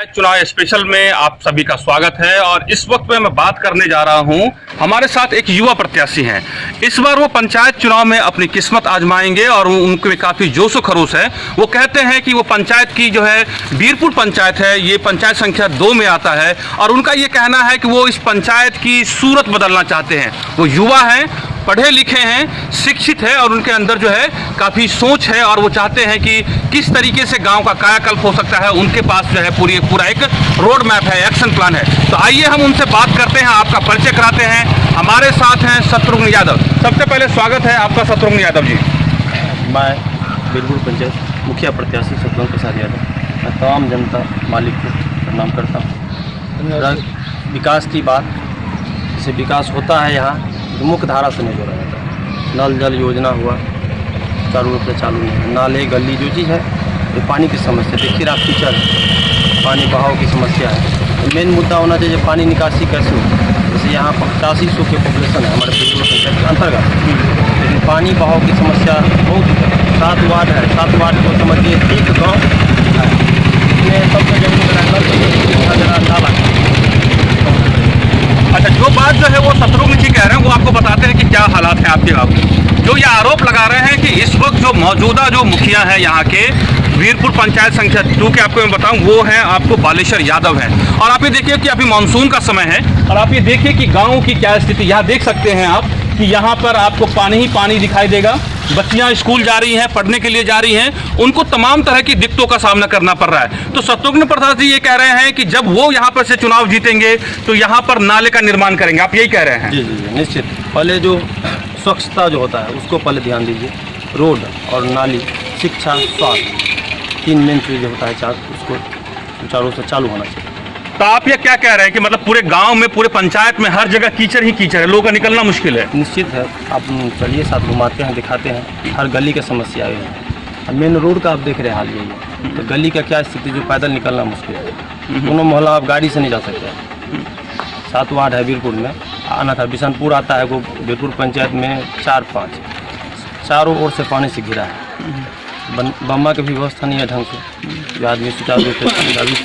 चुनाव स्पेशल में आप सभी का स्वागत है। और इस वक्त में मैं बात करने जा रहा हूं, हमारे साथ एक युवा प्रत्याशी हैं। इस बार वो पंचायत चुनाव में अपनी किस्मत आजमाएंगे और उनके काफ़ी जोश और खरोश है। वो कहते हैं कि वो पंचायत की जो है वीरपुर पंचायत है, ये पंचायत संख्या 2 में आता है और उनका ये कहना है कि वो इस पंचायत की सूरत बदलना चाहते हैं। वो युवा हैं, पढ़े लिखे हैं, शिक्षित है और उनके अंदर जो है काफ़ी सोच है और वो चाहते हैं कि किस तरीके से गांव का कायाकल्प हो सकता है। उनके पास जो है पूरा एक रोड मैप है, एक्शन प्लान है। तो आइए हम उनसे बात करते हैं, आपका परिचय कराते हैं। हमारे साथ हैं शत्रुघ्न यादव। सबसे पहले स्वागत है आपका शत्रुघ्न यादव जी। मैं वीरपुर पंचायत मुखिया प्रत्याशी शत्रुघ्न प्रसाद यादव। मैं तमाम जनता मालिक को प्रणाम करता हूँ। विकास की बात, जैसे विकास होता है यहाँ मुख्य धारा से नहीं जोड़ा जाता है। नल जल योजना हुआ, चारों रूप से चालू है। नाले गली जो चीज़ है, ये पानी की समस्या, देखिए आप कीचड़, पानी बहाव की समस्या है। मेन मुद्दा होना चाहिए पानी निकासी कैसे हो। जैसे यहाँ 8500 के पॉपुलेशन है हमारे वीरपुर पंचायत के अंतर्गत, लेकिन पानी बहाव की समस्या बहुत है। 7 वार्ड है, 7 वार्ड को समझिए एक गाँव है, इसमें सबसे जमीन नाला। अच्छा, जो बात जो है वो शत्रुघ्न जी कह रहे हैं वो आपको बताते हैं कि क्या हालात हैं आपके गाँव के। जो ये आरोप लगा रहे हैं कि इस वक्त जो मौजूदा जो मुखिया है यहाँ के वीरपुर पंचायत संख्या 2 के, आपको मैं बताऊं वो हैं आपको बालेश्वर यादव हैं। और आप ये देखिए कि अभी मानसून का समय है और आप ये देखिए कि गाँव की क्या स्थिति यहाँ देख सकते हैं आप कि यहाँ पर आपको पानी ही पानी दिखाई देगा। बच्चियां स्कूल जा रही हैं, पढ़ने के लिए जा रही हैं, उनको तमाम तरह की दिक्कतों का सामना करना पड़ रहा है। तो शत्रुघ्न प्रसाद जी ये कह रहे हैं कि जब वो यहाँ पर से चुनाव जीतेंगे तो यहाँ पर नाले का निर्माण करेंगे। आप यही कह रहे हैं? जी जी निश्चित। पहले जो स्वच्छता जो होता है उसको पहले ध्यान दीजिए। रोड और नाली, शिक्षा, स्वास्थ्य, 3 मेन चीज़ होता है, उसको चारों से चालू होना चाहिए। तो आप ये क्या कह रहे हैं कि मतलब पूरे गांव में, पूरे पंचायत में हर जगह कीचड़ ही कीचड़ है, लोगों का निकलना मुश्किल है? निश्चित है। आप चलिए साथ घुमाते हैं, दिखाते हैं। हर गली की समस्या है। मेन रोड का आप देख रहे हैं हाल यही है। तो गली का क्या स्थिति, जो पैदल निकलना मुश्किल है। दोनों मोहल्ला आप गाड़ी से नहीं जा सकते। 7 वार्ड है वीरपुर में, आना था बिशनपुर आता है, वो वीरपुर पंचायत में 4-5 चारों ओर से पानी से घिरा है। बम्मा की भी व्यवस्था नहीं है ढंग से, जो आदमी सुचारू रूप से अभी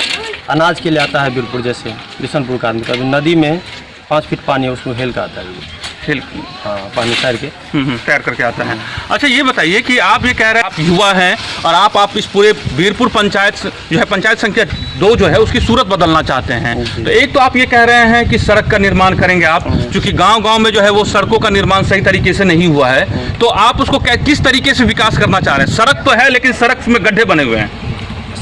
अनाज के लिए आता है वीरपुर जैसे बिशनपुर का आदमी, कभी नदी में 5 फीट पानी है, उसमें हेल का आता है, हाँ पानी तैर करके आता है। अच्छा, ये बताइए कि आप ये कह रहे हैं आप युवा हैं और आप इस पूरे वीरपुर पंचायत जो है पंचायत संख्या 2 जो है उसकी सूरत बदलना चाहते हैं। तो एक तो आप ये कह रहे हैं कि सड़क का निर्माण करेंगे आप, क्योंकि गांव-गांव में जो है वो सड़कों का निर्माण सही तरीके से नहीं हुआ है। तो आप उसको किस तरीके से विकास करना चाह रहे हैं? सड़क तो है लेकिन सड़क में गड्ढे बने हुए हैं।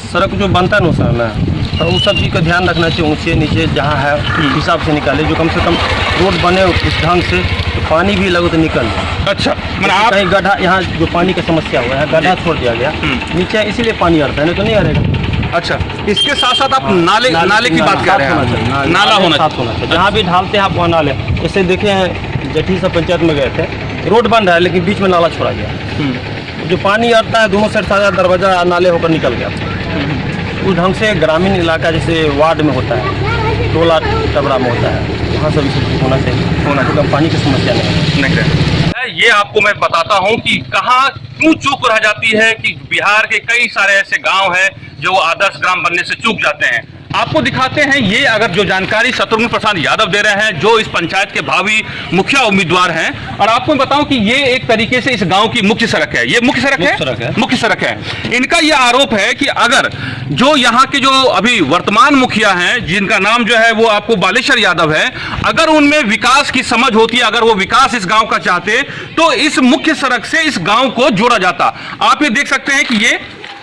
सड़क जो बनता है ना सर, तो उन सब चीज़ का ध्यान रखना चाहिए। ऊँचे नीचे जहाँ है हिसाब से निकाले, जो कम से कम रोड बने उस ढंग से, तो पानी भी लगो तो निकल जाए। अच्छा, मतलब आप कहीं गड्ढा, यहाँ जो पानी का समस्या हुआ है, गड्ढा छोड़ दिया गया नीचे, इसीलिए पानी आता है, नहीं तो नहीं आएगा। अच्छा, इसके साथ साथ आप नाले की बात कर रहे हैं? नाला होना चाहिए। जहाँ भी ढालते हैं आप वहाँ नाले। जैसे देखे हैं जठी सब पंचायत में गए थे, रोड बन रहा है लेकिन बीच में नाला छोड़ा गया। जो पानी आता है दोनों साइड सारा दरवाजा नाले होकर निकल गया। उस ढंग से ग्रामीण इलाका जैसे वार्ड में होता है, टोला टबरा में होता है, वहाँ सब होना चाहिए। पानी की समस्या नहीं है। ये आपको मैं बताता हूँ कि कहाँ क्यों चूक रह जाती है कि बिहार के कई सारे ऐसे गांव हैं जो आदर्श ग्राम बनने से चूक जाते हैं। आपको दिखाते हैं ये, अगर जो जानकारी शत्रुघ्न प्रसाद यादव दे रहे हैं, जो इस पंचायत के भावी मुखिया उम्मीदवार हैं। और आपको बताऊं कि ये एक तरीके से इस गांव की मुख्य सड़क है। ये मुख्य सड़क है। इनका ये आरोप है कि अगर जो यहाँ के जो अभी वर्तमान मुखिया हैं, जिनका नाम जो है वो आपको बालेश्वर यादव है, अगर उनमें विकास की समझ होती, अगर वो विकास इस गाँव का चाहते तो इस मुख्य सड़क से इस गाँव को जोड़ा जाता। आप ये देख सकते हैं कि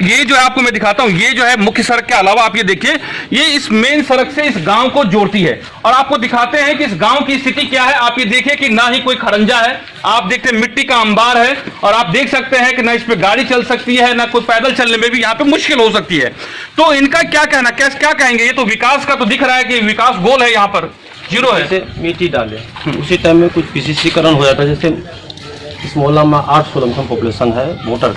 ये जो है आपको मैं दिखाता हूं, ये जो है मुख्य सड़क के अलावा आप ये देखिए, ये इस मेन सड़क से इस गांव को जोड़ती है। और आपको दिखाते हैं कि इस गांव की स्थिति क्या है। आप ये देखिए कि ना ही कोई खरंजा है, आप देखते हैं मिट्टी का अंबार है, और आप देख सकते हैं कि ना इस पे गाड़ी चल सकती है, ना कोई पैदल चलने में भी यहाँ पे मुश्किल हो सकती है। तो इनका क्या कहना, क्या कहेंगे? ये तो विकास का तो दिख रहा है कि विकास गोल है, यहाँ पर जीरो है। जैसे मिट्टी डाले उसी टाइम में कुछ पीसीसीकरण हो जाता है। जैसे इस मोहल्ला में 800 लमसम पॉपुलेशन है वोटर,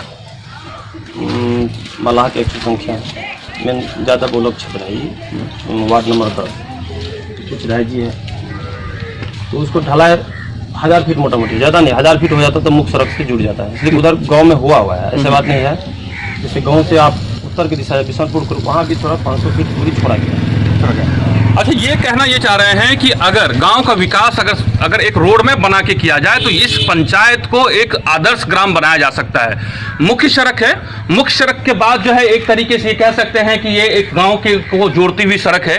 मलाह की 100 संख्या है। मैं ज़्यादा बोलक छपराई वार्ड नंबर 10 चिराई जी है। तो उसको ढलाई 1000 फीट मोटा मोटी, ज़्यादा नहीं, 1000 फीट हो जाता तो मुख्य सड़क से जुड़ जाता है। इसलिए उधर गांव में हुआ है, ऐसा बात नहीं है। जैसे गांव से आप उत्तर की दिशा है बिशनपुर को, वहाँ भी थोड़ा 500 फीट दूरी छोड़ा गया। अच्छा, ये कहना ये चाह रहे हैं कि अगर गांव का विकास अगर एक रोड मैप बना के किया जाए तो इस पंचायत को एक आदर्श ग्राम बनाया जा सकता है। मुख्य सड़क है, मुख्य सड़क के बाद जो है एक तरीके से ये कह सकते हैं कि ये एक गांव के को जोड़ती हुई सड़क है।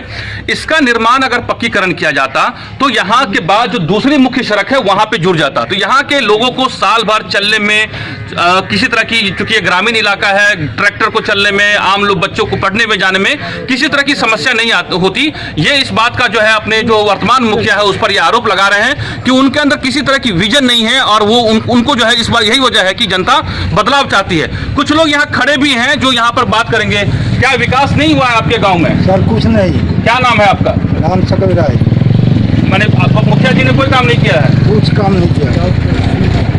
इसका निर्माण अगर पक्कीकरण किया जाता तो यहाँ के बाद जो दूसरी मुख्य सड़क है वहां पे जुड़ जाता, तो यहाँ के लोगों को साल भर चलने में किसी तरह की, चूंकि ये ग्रामीण इलाका है, ट्रैक्टर को चलने में, आम लोग बच्चों को पढ़ने में जाने में किसी तरह की समस्या नहीं होती। ये इस बात का जो है अपने जो वर्तमान मुखिया है उस पर ये आरोप लगा रहे हैं कि उनके अंदर किसी तरह की विजन नहीं है और वो उनको जो है इस बार यही वजह है कि जनता बदलाव चाहती है। कुछ लोग यहाँ खड़े भी हैं जो यहाँ पर बात करेंगे। क्या विकास नहीं हुआ है आपके गांव में? सर कुछ नहीं। क्या नाम है आपका? राम सकल राय। मैंने मुखिया जी ने कोई काम नहीं किया है? कुछ काम नहीं किया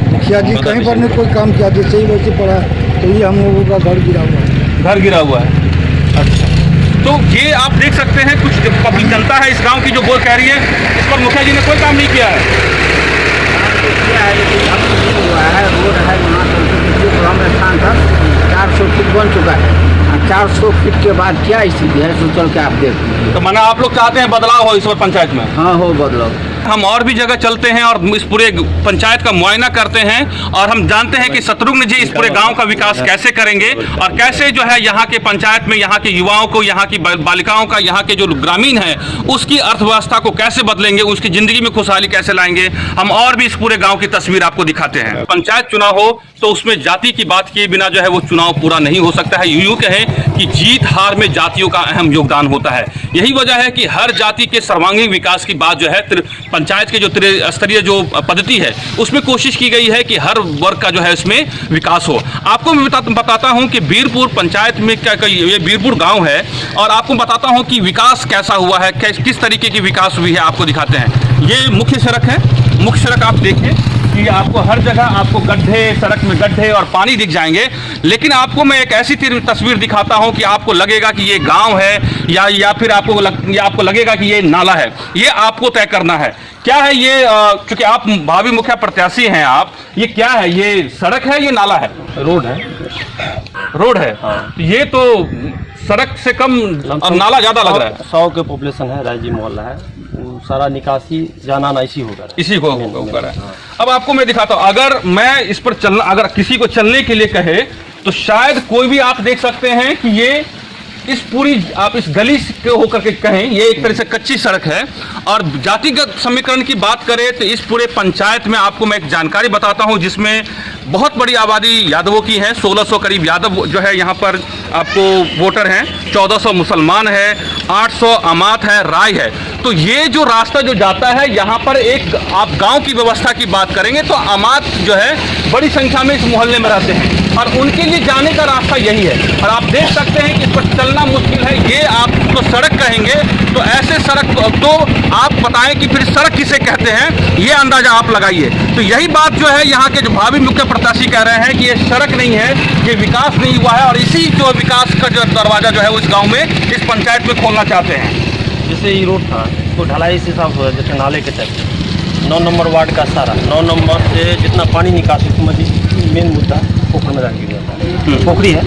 मुखिया जी, कहीं पर नहीं कोई काम किया। जैसे ही वैसे पड़ा तो ये हम लोगों का घर गिरा हुआ है। घर गिरा हुआ है। अच्छा, तो ये आप देख सकते हैं कुछ पब्लिक जनता है इस गांव की जो बोल कह रही है इस पर मुखिया जी ने कोई काम नहीं किया है। हुआ है, रोड है वहाँ स्थान था 400 फीट बन चुका है। 400 फीट के बाद क्या स्थिति है सो चल के आप देखिए। तो माना आप लोग चाहते हैं बदलाव हो इस बार पंचायत में? हाँ, हो बदलाव। हम और भी जगह चलते हैं और इस पूरे पंचायत का मुआयना करते हैं और हम जानते हैं कि शत्रुघ्न जी इस पूरे गांव का विकास कैसे करेंगे और कैसे जो है यहाँ के पंचायत में यहाँ के युवाओं को, यहाँ की बालिकाओं का, यहाँ के जो ग्रामीण है उसकी अर्थव्यवस्था को कैसे बदलेंगे, उसकी जिंदगी में खुशहाली कैसे लाएंगे। हम और भी इस पूरे गाँव की तस्वीर आपको दिखाते हैं। पंचायत चुनाव हो तो उसमें जाति की बात किए बिना जो है वो चुनाव पूरा नहीं हो सकता है। यूं कहें कि जीत हार में जातियों का अहम योगदान होता है। यही वजह है कि हर जाति के सर्वांगीण विकास की बात जो है पंचायत के जो त्रिस्तरीय जो पद्धति है उसमें कोशिश की गई है कि हर वर्ग का जो है इसमें विकास हो। आपको मैं बताता हूं कि बीरपुर पंचायत में ये बीरपुर गांव है और आपको बताता हूं कि विकास कैसा हुआ है, किस तरीके की विकास हुई है, आपको दिखाते हैं। ये मुख्य सड़क है। मुख्य सड़क आप देखिए कि आपको हर जगह आपको गड्ढे, सड़क में गड्ढे और पानी दिख जाएंगे, लेकिन आपको मैं एक ऐसी तस्वीर दिखाता हूं कि आपको लगेगा कि ये गांव है या फिर आपको लगेगा कि ये नाला है। ये आपको तय करना है क्या है ये, क्योंकि आप भावी मुखिया प्रत्याशी हैं आप, ये क्या है, ये सड़क है, ये नाला है? रोड है। रोड है। हाँ। ये तो सड़क से कम और नाला ज्यादा लग रहा है। 100 के पॉपुलेशन है, रायजी मोहल्ला है, सारा निकासी जाना ना इसी होगा, इसी को होगा। अब आपको मैं दिखाता हूँ, अगर मैं इस पर चलना, अगर किसी को चलने के लिए कहे तो शायद कोई भी, आप देख सकते हैं कि ये इस पूरी, आप इस गली के होकर के कहें, ये एक तरह से कच्ची सड़क है। और जातिगत समीकरण की बात करें तो इस पूरे पंचायत में आपको मैं एक जानकारी बताता हूं जिसमें बहुत बड़ी आबादी यादवों की है। 1600 करीब यादव जो है यहाँ पर आपको वोटर हैं, 1400 मुसलमान है, 800 अमात है, राय है। तो ये जो रास्ता जो जाता है यहाँ पर, एक आप गांव की व्यवस्था की बात करेंगे तो अमात जो है बड़ी संख्या में इस मोहल्ले में रहते हैं और उनके लिए जाने का रास्ता यही है। और आप देख सकते हैं कि इस पर चलना मुश्किल है। ये आप तो सड़क कहेंगे तो ऐसे सड़क तो आप बताएं कि फिर सड़क किसे कहते हैं, ये अंदाजा आप लगाइए। तो यही बात जो है यहाँ के जो भावी मुख्य प्रत्याशी कह रहे हैं कि ये सड़क नहीं है, ये विकास नहीं हुआ है और इसी जो विकास का जो दरवाजा जो है उस गाँव में, इस पंचायत में खोलना चाहते हैं। जैसे ये रोड था तो ढलाई इस हिसाब से, जैसे नाले के टाइप 9 नंबर वार्ड का सारा 9 नंबर से जितना पानी निकासी, मेन मुद्दा पोखर में गिर जाता है। पोखरी है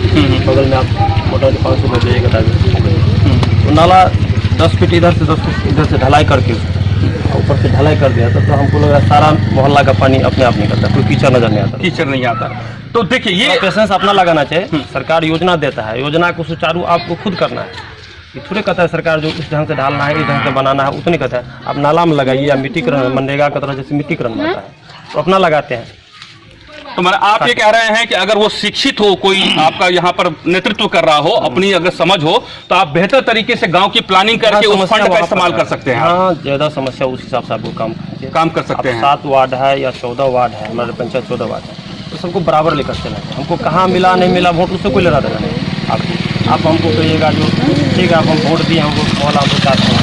बगल में, आप मोटर 500 में जाइएगा तो नाला 10 फीट इधर से 10 फीट इधर से ढलाई करके ऊपर से ढलाई कर दिया तो हमको लग रहा है सारा मोहल्ला का पानी अपने आप निकलता है, कोई कीचड़ नजर नहीं आता। कीचड़ नहीं आता। तो देखिए ये पेशेंस अपना लगाना चाहिए। सरकार योजना देता है, योजना को सुचारू आपको खुद करना है। ये थोड़े कहता है सरकार जो इस ढंग से ढालना है, इस ढंग से बनाना है, उतने कहता है। आप नाला में लगाइए या मिट्टी का मनरेगा की तरह जैसे मिट्टी क्रम बनता है तो अपना लगाते हैं। तो मैंने आप ये कह रहे हैं कि अगर वो शिक्षित हो, कोई आपका यहाँ पर नेतृत्व कर रहा हो, अपनी अगर समझ हो, तो आप बेहतर तरीके से गांव की प्लानिंग करके उस फंड का इस्तेमाल कर सकते हैं। हाँ, ज्यादा समस्या उस हिसाब से आपको काम कर सकते हैं। 7 वार्ड है या 14 वार्ड है, हमारे पंचायत 14 वार्ड है, तो सबको बराबर लेकर चलना है। हमको कहाँ मिला नहीं मिला वोट, उससे कोई लेना देना नहीं। आप हमको कहिएगा जो ठीक है, आप हम वोट दिए, हमको मोहल्ला हमको चाहते हैं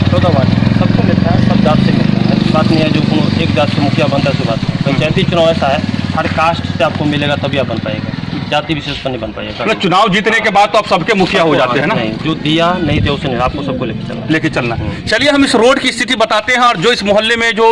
14 वार्ड सबको मिलता है, सब जात से मिलता है। बात नहीं है जो एक जात से मुखिया बनता है, सो बात। पंचायती चुनाव ऐसा है, हर कास्ट से आपको मिलेगा तभी आप बन पाएगा। जाति विशेष पर नहीं बन पाएगा। मतलब चुनाव जीतने के बाद तो आप सबके मुखिया हो जाते हैं ना? नहीं, जो दिया नहीं दिया उसे नहीं, आपको सबको लेके चलना। चलिए हम इस रोड की स्थिति बताते हैं। और जो इस मोहल्ले में जो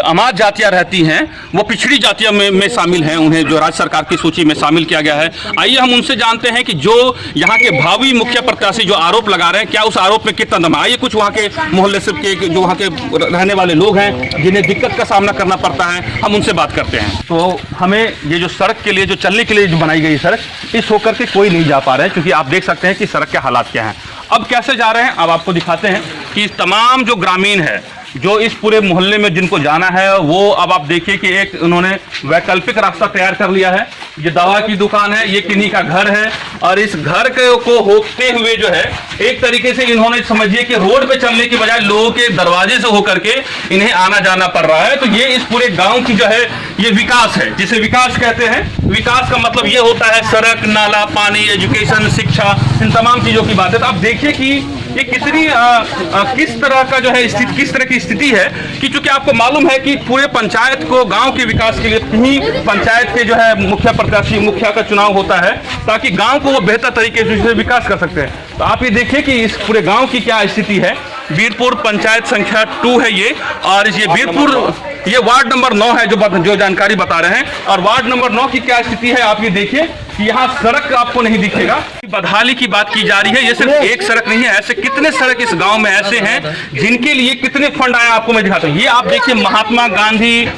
अमात जातियां रहती हैं वो पिछड़ी जातियों में शामिल हैं, उन्हें जो राज्य सरकार की सूची में शामिल किया गया है। आइए हम उनसे जानते हैं कि जो यहाँ के भावी मुखिया प्रत्याशी जो आरोप लगा रहे हैं, क्या उस आरोप में कितना दम है। आइए कुछ वहाँ के मोहल्ले से के जो वहाँ के रहने वाले लोग हैं जिन्हें दिक्कत का सामना करना पड़ता है, हम उनसे बात करते हैं। तो हमें ये जो सड़क के लिए, जो चलने के लिए जो बनाई गई सड़क, इस होकर के कोई नहीं जा पा रहे हैं, क्योंकि आप देख सकते हैं कि सड़क के हालात क्या हैं। अब कैसे जा रहे हैं, अब आपको दिखाते हैं कि तमाम जो ग्रामीण है, जो इस पूरे मोहल्ले में जिनको जाना है, वो अब आप देखिए कि एक उन्होंने वैकल्पिक रास्ता तैयार कर लिया है। ये दवा की दुकान है, ये किन्हीं का घर है, और इस घर को होते हुए जो है एक तरीके से इन्होंने समझिए कि रोड पे चलने की बजाय लोगों के दरवाजे से होकर के इन्हें आना जाना पड़ रहा है। तो ये इस पूरे गांव की जो है ये विकास है, जिसे विकास कहते हैं। विकास का मतलब ये होता है सड़क, नाला, पानी, एजुकेशन, शिक्षा, इन तमाम चीजों की बात है। तो आप देखिए कि ये किस तरह का जो है स्थिति, किस तरह की स्थिति है कि चूंकि आपको मालूम है कि पूरे पंचायत को गांव के विकास के लिए ही पंचायत के जो है मुखिया प्रत्याशी, मुखिया का चुनाव होता है, ताकि गांव को वो बेहतर तरीके से विकास कर सकते हैं। तो आप ये देखिए कि इस पूरे गांव की क्या स्थिति है। वीरपुर पंचायत संख्या 2 है ये, और ये वीरपुर, ये वार्ड नंबर 9 है जो जानकारी बता रहे हैं। और वार्ड नंबर 9 की क्या स्थिति है आप ये देखिए कि यहाँ सड़क आपको नहीं दिखेगा। बदहाली की बात की जा रही है, ये सिर्फ एक सड़क नहीं है, ऐसे कितने सड़क इस गांव में ऐसे हैं जिनके लिए कितने फंड आए आपको मैं दिखाता हूँ। ये आप देखिए महात्मा गांधी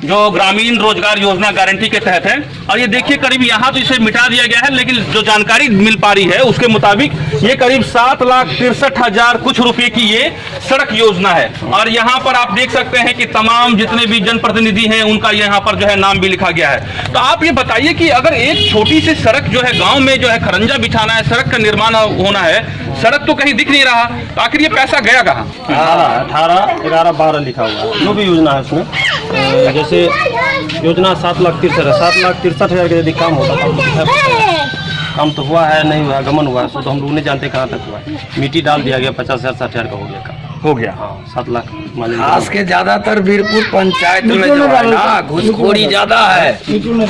जो ग्रामीण रोजगार योजना गारंटी के तहत है, और ये देखिए करीब यहाँ तो इसे मिटा दिया गया है, लेकिन जो जानकारी मिल पा रही है उसके मुताबिक ये करीब 7,63,000 कुछ रुपए की ये सड़क योजना है। और यहाँ पर आप देख सकते हैं कि तमाम जितने भी जनप्रतिनिधि हैं उनका यहाँ पर जो है नाम भी लिखा गया है। तो आप ये बताइए कि अगर एक छोटी सी सड़क जो है गांव में जो है खरंजा बिछाना है, सड़क का निर्माण होना है, सड़क तो कहीं दिख नहीं रहा, तो आखिर ये पैसा गया कहाँ? 18, 11, 12 लिखा हुआ है, जो भी योजना है उसमें। जैसे योजना 7,63,000 का यदि काम होता था, काम तो हुआ है नहीं हुआ, गमन हुआ है, तो हम लोग नहीं जानते कहाँ तक हुआ है। मिट्टी डाल दिया गया, 50,000 60,000 का हो गया। हाँ, 7 लाख खास के ज्यादातर वीरपुर पंचायत में जो है ना घूसखोरी ज्यादा है,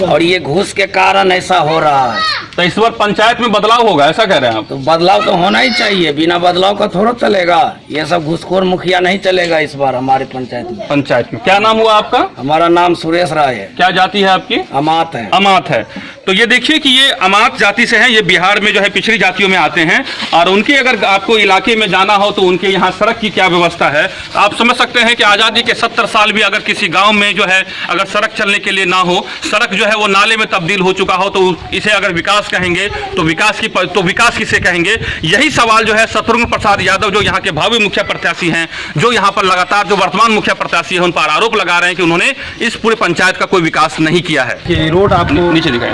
और ये घूस के कारण ऐसा हो रहा है। तो इस बार पंचायत में बदलाव होगा, ऐसा कह रहे हैं आप? तो बदलाव तो होना ही चाहिए, बिना बदलाव का थोड़ा चलेगा। ये सब घूसखोर मुखिया नहीं चलेगा इस बार हमारे पंचायत में। क्या नाम हुआ आपका? हमारा नाम सुरेश राय है। क्या जाति है आपकी? अमात है। अमात है। तो ये देखिए कि ये अमात जाति से हैं, ये बिहार में जो है पिछड़ी जातियों में आते हैं, और उनके अगर आपको इलाके में जाना हो तो उनके यहाँ सड़क की क्या व्यवस्था है। तो आप समझ सकते हैं कि आज़ादी के 70 साल भी अगर किसी गांव में जो है अगर सड़क चलने के लिए ना हो, सड़क जो है वो नाले में तब्दील हो चुका हो, तो इसे अगर विकास कहेंगे तो विकास किसे कहेंगे? यही सवाल जो है शत्रुघ्न प्रसाद यादव जो यहाँ के भावी मुखिया प्रत्याशी हैं, जो यहाँ पर लगातार जो वर्तमान मुखिया प्रत्याशी है, उन पर आरोप लगा रहे हैं कि उन्होंने इस पूरे पंचायत का कोई विकास नहीं किया है। कि रोड आपको नीचे दिख रहा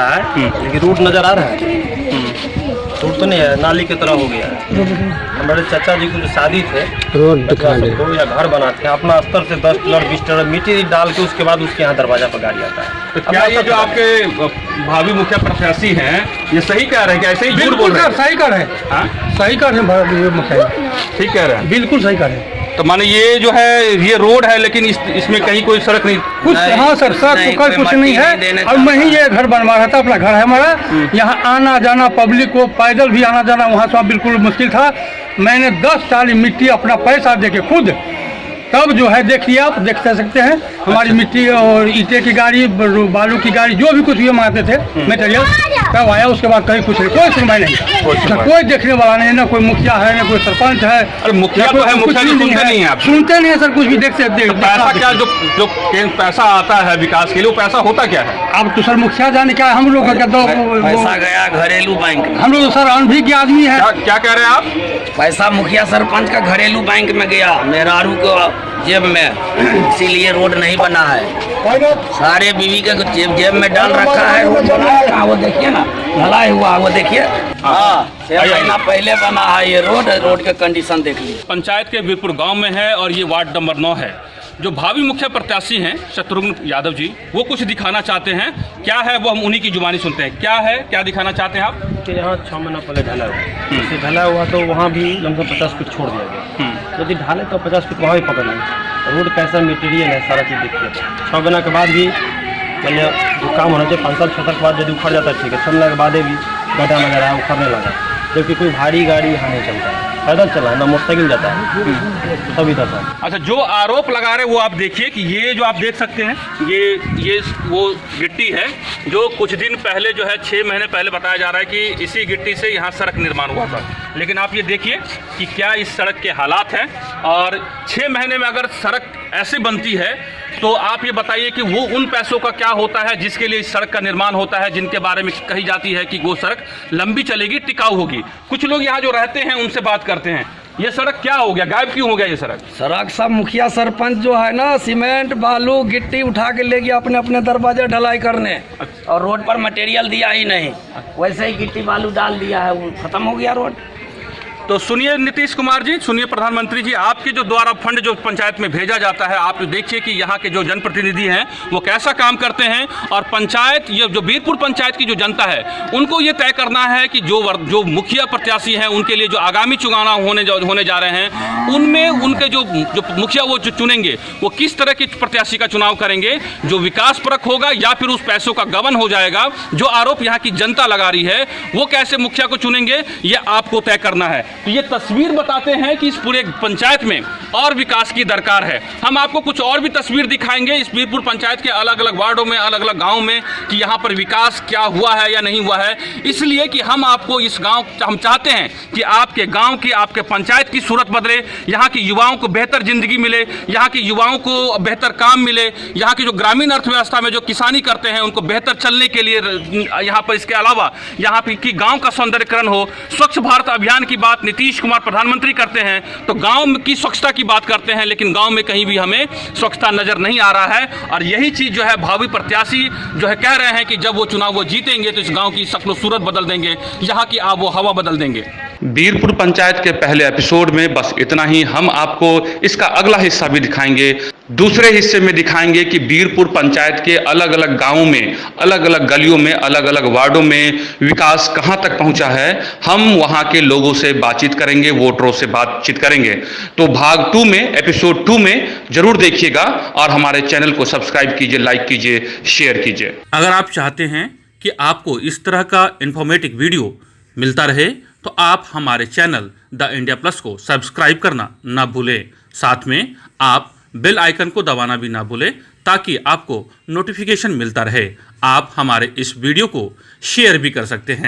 है, लेकिन रोड नजर आ रहा है, रोड तो नहीं है, नाली की तरह हो गया है। हमारे चाचा जी को जो शादी थे, रोड या घर बनाते हैं अपना स्तर से 10 टिलर 20 टिलर मिट्टी डाल के, उसके बाद उसके यहाँ दरवाजा पर गाड़ी आता है। तो क्या ये जो आपके भावी मुखिया प्रत्याशी हैं ये सही कह रहे हैं कि ऐसे ही झूठ बोल रहे हैं? सही कर रहे हैं, सही कर रहे हैं मुखिया, ठीक कह रहे हैं, बिल्कुल सही कर रहे हैं। तो माने ये जो है ये रोड है, लेकिन इसमें कहीं कोई सड़क नहीं कुछ। हाँ सर, सड़क तो कुछ नहीं है। और मैं ही ये घर बनवा रहा था, अपना घर है हमारा, यहाँ आना जाना पब्लिक को पैदल भी आना जाना वहाँ से बिल्कुल मुश्किल था। मैंने 10 टाली मिट्टी अपना पैसा दे के खुद, तब जो है देखिए आप देख सकते हैं हमारी मिट्टी और ईंटे की गाड़ी, बालू की गाड़ी, जो भी कुछ भी मांगते थे मटेरियल, तब आया। उसके बाद कहीं कुछ नहीं, कोई सुनवाई नहीं, कोई देखने वाला नहीं, ना कोई मुखिया है, ना कोई सरपंच है। अरे मुखिया तो है, मुखिया सुनते नहीं है, आप सुनते नहीं है सर कुछ भी। देख सकते पैसा क्या जो पैसा आता है विकास के लिए, वो पैसा होता क्या है? अब तो सर मुखिया जाने क्या, हम लोग का पैसा गया घरेलू बैंक, हम लोग सर अनभिज्ञ आदमी है। क्या कह रहे हैं आप? पैसा मुखिया सरपंच का घरेलू बैंक में गया, मेहरारू को जेब में, इसीलिए रोड नहीं बना है। सारे बीवी के जेब में डाल रखा है। रोड बना है, वो देखिए ना ढलाई हुआ, वो देखिए। हाँ, 6 महीना पहले बना है ये रोड के कंडीशन देख लीजिए। पंचायत के वीरपुर गांव में है, और ये वार्ड नंबर 9 है। जो भावी मुखिया प्रत्याशी हैं शत्रुघ्न यादव जी, वो कुछ दिखाना चाहते हैं। क्या है वो हम उन्हीं की जुबानी सुनते हैं। क्या है, क्या दिखाना चाहते हैं आप? कि यहाँ 6 महीना पहले ढला हुआ, जैसे ढला हुआ तो वहाँ भी लमसम 50 फीट छोड़ दिया गया। यदि ढाले तो 50 फीट वहाँ भी पकड़ लेंगे। रोड कैसा मटेरियल है, सारा चीज़ देखिए। 6 महीना के बाद भी मैंने जो काम होना चाहिए 5 साल 6 साल के बाद यदि उखड़ जाता है ठीक है, चलने के बाद भी गड्ढा नजर आया उखड़ने लगा, जबकि कोई भारी गाड़ी यहाँ नहीं चलता है, पैदल चला है ना मोटरसाइकिल जाता है, तभी था सर। अच्छा, जो आरोप लगा रहे वो आप देखिए कि ये जो आप देख सकते हैं ये वो गिट्टी है जो कुछ दिन पहले जो है 6 महीने पहले बताया जा रहा है कि इसी गिट्टी से यहाँ सड़क निर्माण हुआ था। लेकिन आप ये देखिए कि क्या इस सड़क के हालात हैं, और 6 महीने में अगर सड़क ऐसे बनती है तो आप ये बताइए कि वो उन पैसों का क्या होता है जिसके लिए इस सड़क का निर्माण होता है, जिनके बारे में कही जाती है कि वो सड़क लंबी चलेगी, टिकाऊ होगी। कुछ लोग यहाँ जो रहते हैं उनसे बात करते हैं, ये सड़क क्या हो गया, गायब क्यों हो गया ये सड़क? सड़क सब मुखिया सरपंच जो है ना सीमेंट बालू गिट्टी उठा के ले गया अपने अपने दरवाजे ढलाई करने, और रोड पर मटेरियल दिया ही नहीं, वैसे ही गिट्टी बालू डाल दिया है, वो खत्म हो गया रोड। तो सुनिए नीतीश कुमार जी, सुनिए प्रधानमंत्री जी, आपके जो द्वारा फंड जो पंचायत में भेजा जाता है, आप देखिए कि यहाँ के जो जनप्रतिनिधि हैं वो कैसा काम करते हैं, और पंचायत ये जो बीरपुर पंचायत की जो जनता है उनको ये तय करना है कि जो मुखिया प्रत्याशी हैं उनके लिए जो आगामी चुनाव होने जा रहे हैं उनमें उनके जो मुखिया वो जो चुनेंगे वो किस तरह के प्रत्याशी का चुनाव करेंगे, जो विकास परक होगा या फिर उस पैसों का गबन हो जाएगा। जो आरोप यहाँ की जनता लगा रही है वो कैसे मुखिया को चुनेंगे ये आपको तय करना है। तो ये तस्वीर बताते हैं कि इस पूरे पंचायत में और विकास की दरकार है। हम आपको कुछ और भी तस्वीर दिखाएंगे इस बीरपुर पंचायत के अलग अलग वार्डों में, अलग अलग गाँव में, कि यहाँ पर विकास क्या हुआ है या नहीं हुआ है। इसलिए कि हम आपको इस गाँव, हम चाहते हैं कि आपके गाँव की, आपके पंचायत की सूरत बदले, यहाँ के युवाओं को बेहतर जिंदगी मिले, यहाँ के युवाओं को बेहतर काम मिले, यहाँ की जो ग्रामीण अर्थव्यवस्था में जो किसानी करते हैं उनको बेहतर चलने के लिए यहाँ पर, इसके अलावा यहाँ की गाँव का सौंदर्यकरण हो। स्वच्छ भारत अभियान की बात नीतीश कुमार प्रधानमंत्री करते हैं तो गांव की स्वच्छता की बात करते हैं, लेकिन गांव में कहीं भी हमें स्वच्छता नजर नहीं आ रहा है। और यही चीज जो है भावी प्रत्याशी जो है कह रहे हैं कि जब वो चुनाव वो जीतेंगे तो इस गांव की शक्ल सूरत बदल देंगे, यहाँ की आबो हवा बदल देंगे। बीरपुर पंचायत के पहले एपिसोड में बस इतना ही। हम आपको इसका अगला हिस्सा भी दिखाएंगे। दूसरे हिस्से में दिखाएंगे कि बीरपुर पंचायत के अलग अलग गांवों में, अलग अलग गलियों में, अलग अलग वार्डों में विकास कहां तक पहुंचा है। हम वहां के लोगों से बातचीत करेंगे, वोटरों से बातचीत करेंगे। तो भाग 2 में, एपिसोड 2 में जरूर देखिएगा, और हमारे चैनल को सब्सक्राइब कीजिए, लाइक कीजिए, शेयर कीजिए। अगर आप चाहते हैं कि आपको इस तरह का इंफॉर्मेटिव वीडियो मिलता रहे तो आप हमारे चैनल द इंडिया प्लस को सब्सक्राइब करना ना भूलें। साथ में आप बेल आइकन को दबाना भी ना भूलें ताकि आपको नोटिफिकेशन मिलता रहे। आप हमारे इस वीडियो को शेयर भी कर सकते हैं।